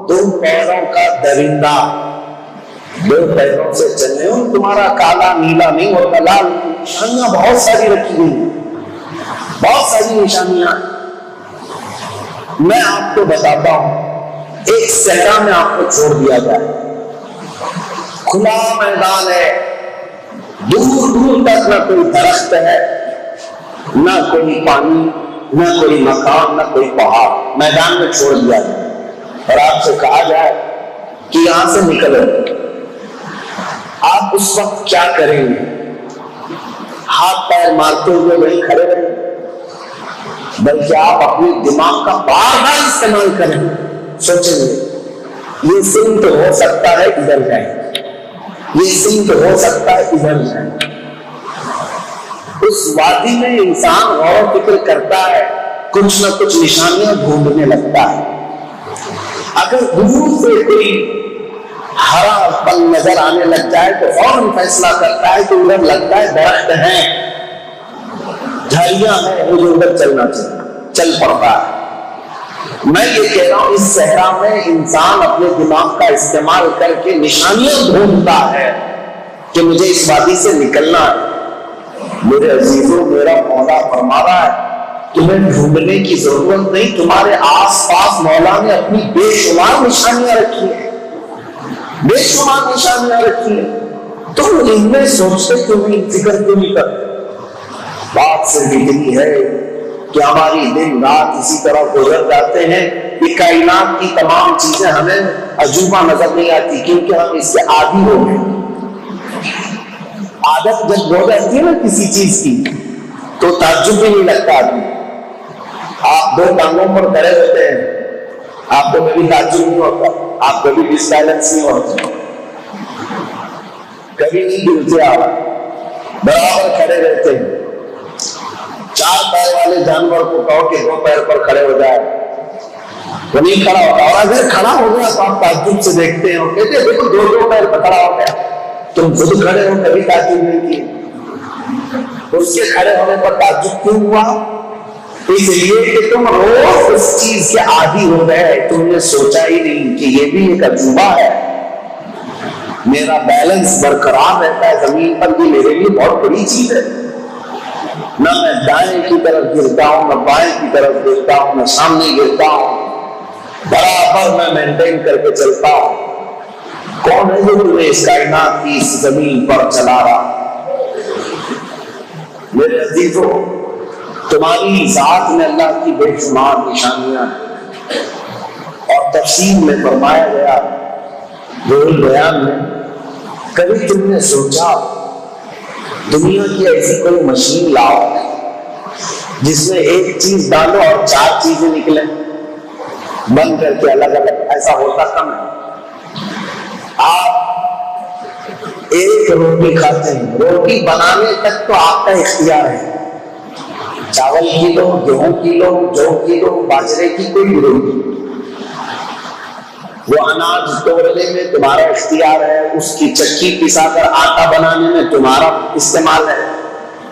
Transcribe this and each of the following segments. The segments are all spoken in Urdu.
دو پیروں کا درندہ، دو پیروں سے چلنے ہو، تمہارا کالا نیلا نہیں ہوتا، لال نشانیاں بہت ساری رکھی ہوئی، بہت ساری نشانیاں۔ میں آپ کو بتاتا ہوں، ایک صحرا میں آپ کو چھوڑ دیا جائے، کھلا میدان ہے، دور دور تک نہ کوئی درخت ہے، نہ کوئی پانی، نہ کوئی مکان، نہ کوئی پہاڑ، میدان میں چھوڑ دیا جائے اور آپ سے کہا جائے کہ یہاں سے نکلو، آپ اس وقت کیا کریں گے؟ ہاتھ پیر مارتے ہوئے وہیں کھڑے رہیں، بلکہ آپ اپنے دماغ کا بار بار استعمال کریں، سوچیں گے یہ سمت ہو سکتا ہے ادھر جائیں، یہ سمت ہو سکتا ہے ادھر جائیں۔ اس وادی میں انسان غور و فکر کرتا ہے، کچھ نہ کچھ نشانیاں ڈھونڈنے لگتا ہے۔ اگر دور سے کوئی ہرا پل نظر آنے لگ جائے تو فوراً فیصلہ کرتا ہے کہ ادھر لگتا ہے درخت ہیں، جھاڑیاں ہیں، مجھے ادھر چلنا چاہیے، چل پڑتا ہے۔ میں یہ کہہ رہا ہوں، اس صحرا میں انسان اپنے دماغ کا استعمال کر کے نشانیاں ڈھونڈتا ہے کہ مجھے اس وادی سے نکلنا ہے۔ میرے عزیزوں، میرا مولا فرما رہا ہے تمہیں ڈھونڈنے کی ضرورت نہیں، تمہارے آس پاس مولا نے اپنی بے شمار نشانیاں رکھی ہیں، بے شمار نشانیاں رکھی ہیں، تم ان میں سوچتے کیوں نہیں، فکر کیوں نہیں کرتے؟ بات صرف اتنی ہے کہ ہماری دن رات اسی طرح گزر جاتے ہیں کہ کائنات کی تمام چیزیں ہمیں عجوبہ نظر نہیں آتی، کیونکہ ہم اس سے عادی ہو گئے۔ عادت جب ہو جاتی ہے نا کسی چیز کی تو تعجب بھی نہیں لگتا آدمی۔ آپ دو ٹانگوں پر کھڑے ہوتے ہیں، آپ کو کبھی تعجب نہیں ہوتا، آپ کبھی ڈس بیلنس نہیں ہوتے، کبھی نہیں گرتے، آپ برابر کھڑے رہتے ہیں۔ چار پیر والے جانور کو کہو کہ دو پیر پر کھڑے ہو جائے، وہ نہیں کھڑا ہوتا، اور اگر کھڑا ہو گیا تو آپ تعجب سے دیکھتے ہیں اور کہتے ہیں دیکھو دو پیر پر کھڑا ہو گیا، تم خود کھڑے ہو کبھی تعجب نہیں کی، اس کے کھڑے ہونے پر تعجب کیوں ہوا؟ اس لیے کہ تم روز اس چیز کے عادی ہو گئے، تم نے سوچا ہی نہیں کہ یہ بھی ایک عجوبہ ہے، میرا بیلنس برقرار رہتا ہے زمین پر، بھی میرے لیے بہت بڑی چیز ہے، نہ میں دائیں کی طرف گرتا ہوں، نہ بائیں کی طرف گرتا ہوں، نہ سامنے گرتا ہوں، برابر میں مینٹین کر کے چلتا ہوں۔ کون ہے جو تمہیں اس کائنات کی اس زمین پر چلا رہا؟ میرے عزیزوں، تمہاری ذات میں اللہ کی بے شمار نشانیاں ہیں، اور تفصیل میں فرمایا گیا روح البیان میں، کبھی تم نے سوچا دنیا کی ایسی کوئی مشین لاؤ جس میں ایک چیز ڈالو اور چار چیزیں نکلیں بند کر کے الگ الگ؟ ایسا ہوتا کم ہے۔ آپ ایک روٹی کھاتے ہیں، روٹی بنانے تک تو آپ کا اختیار ہے، چاول کی لو، گیہوں کی لو، جو کی لو، باجرے کی، کوئی بھی روٹی، وہ اناج توڑنے میں تمہارا اختیار ہے، اس کی چکی پسا کر آٹا بنانے میں تمہارا استعمال ہے،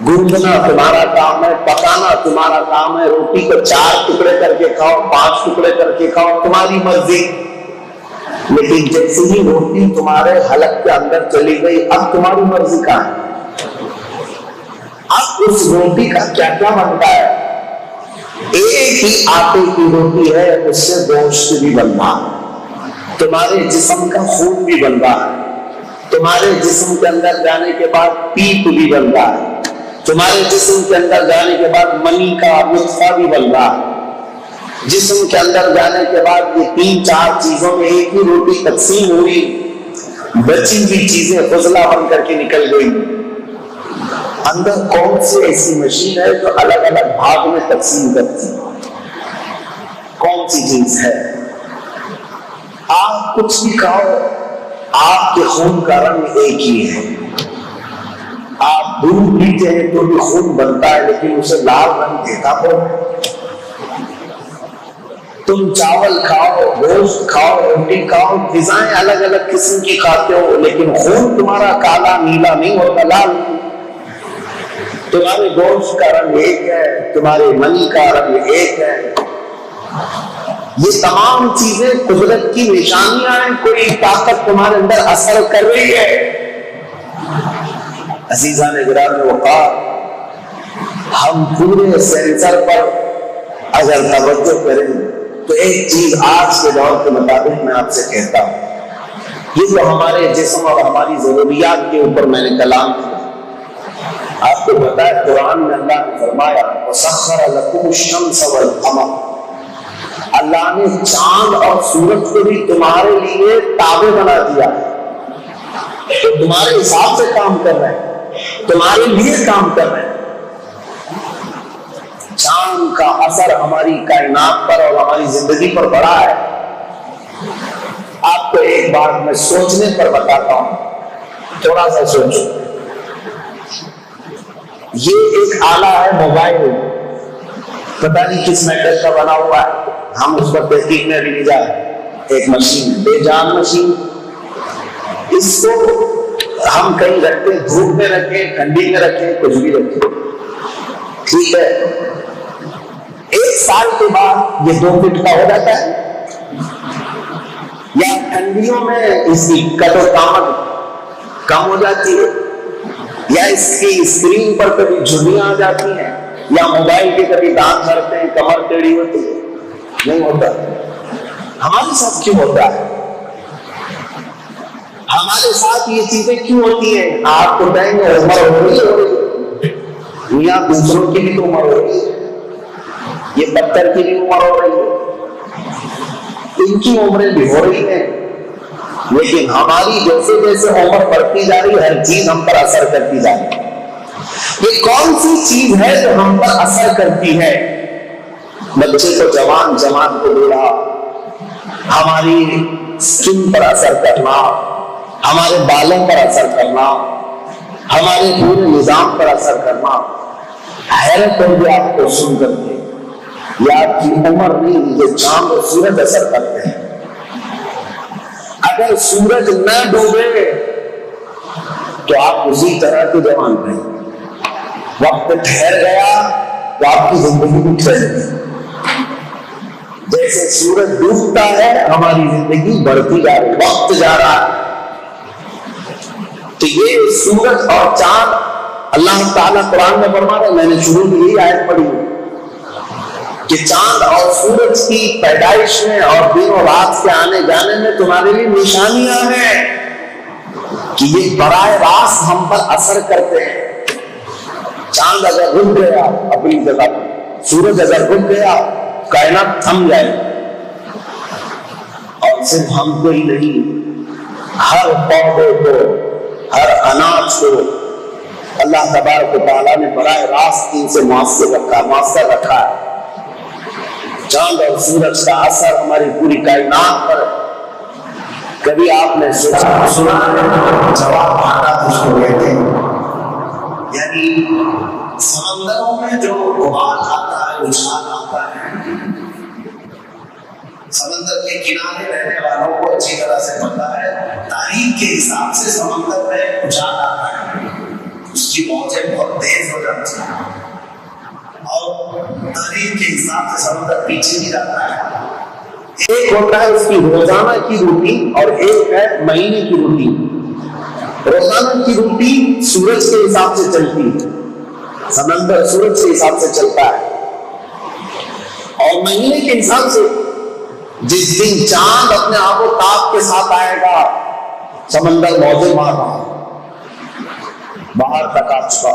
گوندنا تمہارا کام ہے، پکانا تمہارا کام ہے، روٹی کو 4 ٹکڑے کر کے کھاؤ، 5 ٹکڑے کر کے کھاؤ، تمہاری مرضی۔ لیکن جیسے ہی روٹی تمہارے حلق کے اندر چلی گئی، اب تمہاری مرضی کہاں ہے؟ اب اس روٹی کا کیا کیا بنتا ہے؟ ایک ہی آٹے کی روٹی ہے، اس سے گوشت بھی بنتا ہے، تمہارے جسم کا خون بھی بن رہا ہے، تمہارے جسم کے اندر جانے کے بعد پیپ بھی بن رہا ہے، تمہارے جسم کے اندر جانے کے بعد منی کا نطفہ بھی بن رہا ہے، جسم کے اندر جانے کے بعد یہ 3-4 چیزوں میں ایک ہی روٹی تقسیم ہوئی، بچی ہوئی چیزیں فضلہ بن کر کے نکل گئی۔ اندر کون سی ایسی مشین ہے جو الگ الگ بھاگ میں تقسیم کرتی؟ کون سی چیز ہے؟ آپ کچھ بھی کھاؤ، آپ کے خون کا رنگ ایک ہی ہے، آپ دودھ پیتے ہیں تو بھی خون بنتا ہے، لیکن اسے لال رنگ دیتا ہو۔ تم چاول کھاؤ، گوشت کھاؤ، روٹی کھاؤ، غذائیں الگ الگ قسم کی کھاتے ہو، لیکن خون تمہارا کالا نیلا نہیں ہوتا، لال۔ تمہارے گوشت کا رنگ ایک ہے، تمہارے منی کا رنگ ایک ہے، یہ تمام چیزیں قدرت کی نشانیاں ہیں، کوئی طاقت تمہارے اندر اثر کر رہی ہے۔ عزیزان گرامی وقار، ہم پورے سینسر پر اگر توجہ کریں تو ایک چیز آج کے دور کے مطابق میں آپ سے کہتا ہوں، یہ جو ہمارے جسم اور ہماری ضروریات کے اوپر میں نے کلام کیا، آپ کو پتا ہے قرآن میں اللہ نے فرمایا وَسَخَّرَ لَكُمُ الشَّمْسَ وَالْقَمَرَ، اللہ نے چاند اور سورج کو بھی تمہارے لیے تابع بنا دیا، تو تمہارے حساب سے کام کر رہے ہیں، تمہارے لیے کام کر رہے ہیں۔ چاند کا اثر ہماری کائنات پر اور ہماری زندگی پر بڑا ہے۔ آپ کو ایک بات میں سوچنے پر بتاتا ہوں، تھوڑا سا سوچو۔ یہ ایک آلہ ہے موبائل، پتہ نہیں کس میٹل کا بنا ہوا ہے، ہم اس پر تحقیق میں بھی نہیں جا رہے، ایک مشین، بے جان مشین۔ اس کو ہم کہیں رکھتے، دھوپ میں رکھیں، ٹھنڈی میں رکھیں، کچھ بھی رکھیں، ٹھیک ہے، ایک سال کے بعد یہ 2 فٹ کا ہو جاتا ہے، یا ٹھنڈیوں میں اس کی قد و قامت کم ہو جاتی ہے، یا اس کی اسکرین پر کبھی جھریاں آ جاتی ہیں، یا موبائل کے کبھی دانت جھڑتے ہیں، کمر ٹیڑھی ہوتی ہے، نہیں ہوتا۔ ہمارے ساتھ کیوں ہوتا ہے؟ ہمارے ساتھ یہ چیزیں کیوں ہوتی ہیں؟ آپ کو کہیں گے عمر ہو رہی ہے، یا دوسروں کی بھی تو عمر ہو رہی ہے، یہ پتھر کی بھی عمر ہو رہی ہے، ان کی عمریں بھی ہو رہی ہیں، لیکن ہماری جیسے جیسے عمر بڑھتی جا رہی ہے ہر چیز ہم پر اثر کرتی جا رہی ہے۔ یہ کون سی چیز ہے جو ہم پر اثر کرتی ہے؟ بچے کو جوان، جوان کو بوڑھا، ہماری سکن پر اثر کرنا، ہمارے بالوں پر اثر کرنا، ہمارے پورے نظام پر اثر کرنا۔ حیرت ہوگی آپ کو سن کر کے، یہ آپ کی عمر نہیں، یہ چاند اور سورج اثر کرتے ہیں۔ اگر سورج نہ ڈوبے تو آپ اسی طرح کے جوان رہیں، وقت ٹھہر گیا تو آپ کی زندگی بھی ٹھہر گئی۔ جیسے سورج ڈوبتا ہے ہماری زندگی بڑھتی جا رہی، وقت جا رہا ہے۔ تو یہ سورج اور چاند اللہ تعالیٰ قرآن میں فرما رہا ہے، میں نے شروع میں یہی آیت پڑھی کہ چاند اور سورج کی پیدائش میں اور دن اور رات کے آنے جانے میں تمہارے لیے نشانیاں ہیں کہ یہ براہ راست ہم پر اثر کرتے ہیں۔ چاند اگر رک گیا اپنی جگہ پر، سورج اگر رک گیا کائنات تھم جائے، اور صرف ہم کو ہی نہیں، ہر پودے کو، ہر اناج کو اللہ تبارک و تعالیٰ نے براہ راست ان سے مؤثر رکھا ہے۔ چاند اور سورج کا اثر ہماری پوری کائنات پر۔ کبھی آپ نے سنا جواب بھاٹا جس کو کہتے ہیں، یعنی سمندروں میں جو غبار آتا ہے، اچھال آتا ہے، سمندر کے کنارے رہنے والوں کو اچھی طرح سے پتا ہے، تاریخ کے حساب سے سمندر میں اچھال آتا ہے، اس کی موجیں بہت تیز ہو جاتی ہیں، اور تاریخ کے حساب سے سمندر پیچھے بھی جاتا ہے۔ ایک ہوتا ہے اس کی روزانہ کی روٹین اور ایک ہے مہینے کی روٹین۔ روزانہ کی روٹین سورج کے حساب سے چلتی ہے، سمندر سورج کے حساب سے چلتا ہے، اور مہینے کے حساب سے جس دن چاند اپنے آب و تاب کے ساتھ آئے گا سمندر موجیں مار رہا باہر تک آ چکا،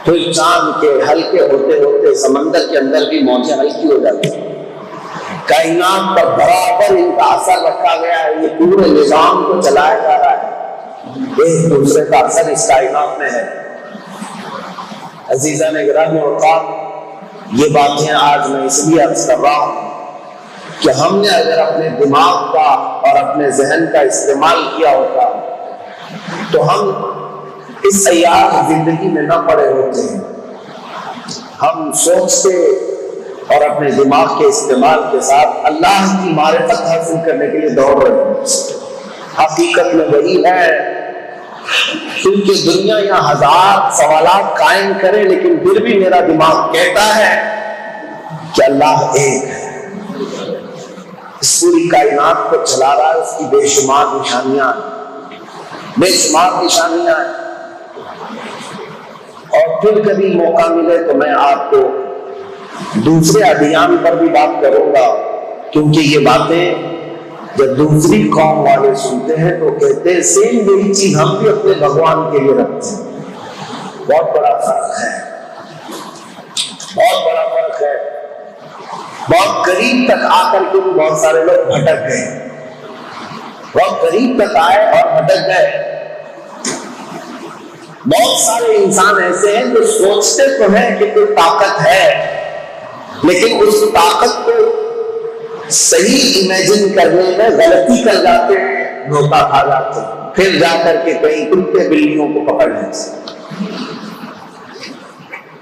پھر چاند کے ہلکے ہوتے ہوتے سمندر کے اندر بھی موجیں ہلکی ہو جاتی ہیں۔ کائنات پر برابر ان کا اثر رکھا گیا ہے، یہ پورے نظام کو چلایا جا رہا ہے، ایک دوسرے کا اثر اس کائنات میں ہے۔ عزیزان گرامی وقار، یہ باتیں آج میں اس لیے عرض کر رہا ہوں کہ ہم نے اگر اپنے دماغ کا اور اپنے ذہن کا استعمال کیا ہوتا تو ہم اس سیاح زندگی میں نہ پڑے ہوتے ہیں۔ ہم سوچتے اور اپنے دماغ کے استعمال کے ساتھ اللہ کی معرفت حاصل کرنے کے لیے دوڑ رہے ہیں۔ حقیقت میں وہی ہے، کیونکہ دنیا یہاں ہزار سوالات قائم کرے لیکن پھر بھی میرا دماغ کہتا ہے کہ اللہ ایک ہے۔ اس پوری کائنات کو چلا رہا ہے، اس کی بے شمار نشانیاں بے شمار نشانیاں ہیں۔ اور پھر کبھی موقع ملے تو میں آپ کو دوسرے ادیان پر بھی بات کروں گا، کیونکہ یہ باتیں جب دوسری قوم والے سنتے ہیں تو کہتے ہیں سیم یہی چیز ہم بھی اپنے بھگوان کے لیے رکھتے ہیں۔ بہت بڑا فرق ہے، بہت بڑا فرق ہے۔ بہت قریب تک آ کر کے بھی بہت سارے لوگ بھٹک گئے، بہت قریب تک آئے اور بھٹک گئے۔ بہت سارے انسان ایسے ہیں جو سوچتے تو ہیں کہ کوئی طاقت ہے، لیکن اس طاقت کو صحیح امیجن کرنے میں غلطی کر جاتے ہیں، دھوکہ کھا جاتے ہیں، پھر جا کر کے کئی کتے بلیوں کو پکڑ لیتے ہیں۔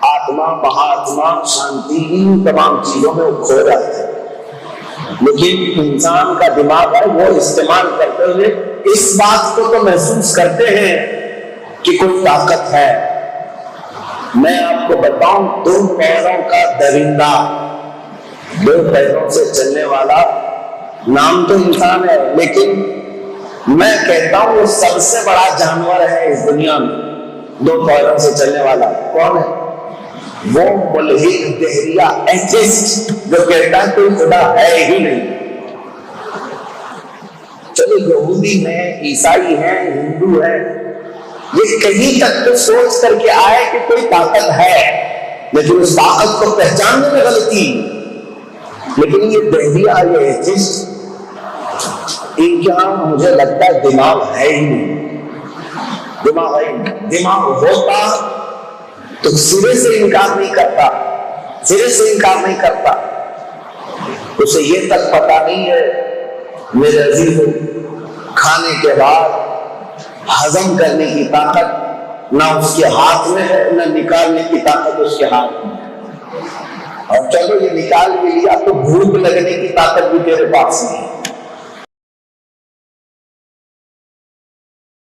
آتما مہاتما شانتی ان تمام چیزوں میں وہ کھو جاتے ہیں، لیکن انسان کا دماغ ہے وہ استعمال کرتے ہوئے اس بات کو تو محسوس کرتے ہیں کہ کوئی طاقت ہے۔ میں آپ کو بتاؤں، 2 پیروں کا درندہ، 2 پیروں سے چلنے والا، نام تو انسان ہے لیکن میں کہتا ہوں وہ سب سے بڑا جانور ہے اس دنیا میں۔ 2 پیروں سے چلنے والا کون ہے؟ وہ ملحد دہریہ ایتھسٹ جو کہتا ہے کوئی خدا ہے ہی نہیں۔ چلو یہودی ہیں، عیسائی ہیں، ہندو ہیں، یہ کہیں تک تو سوچ کر کے آئے کہ کوئی طاقت ہے، لیکن اس طاقت کو پہچاننے میں غلطی۔ لیکن یہ دہریہ، یہ ایتھسٹ، ان کے ہاں مجھے لگتا ہے دماغ ہے ہی نہیں، دماغ ہے ہی نہیں۔ دماغ ہوتا تو سرے سے انکار نہیں کرتا، سرے سے انکار نہیں کرتا۔ اسے یہ تک پتا نہیں ہے میرے عزیزو، کھانے کے بعد ہضم کرنے کی طاقت نہ اس کے ہاتھ میں ہے، نہ نکالنے کی طاقت اس کے ہاتھ میں ہے۔ اور چلو یہ نکال بھی لیا تو بھوک لگنے کی طاقت بھی تیرے پاس نہیں ہے۔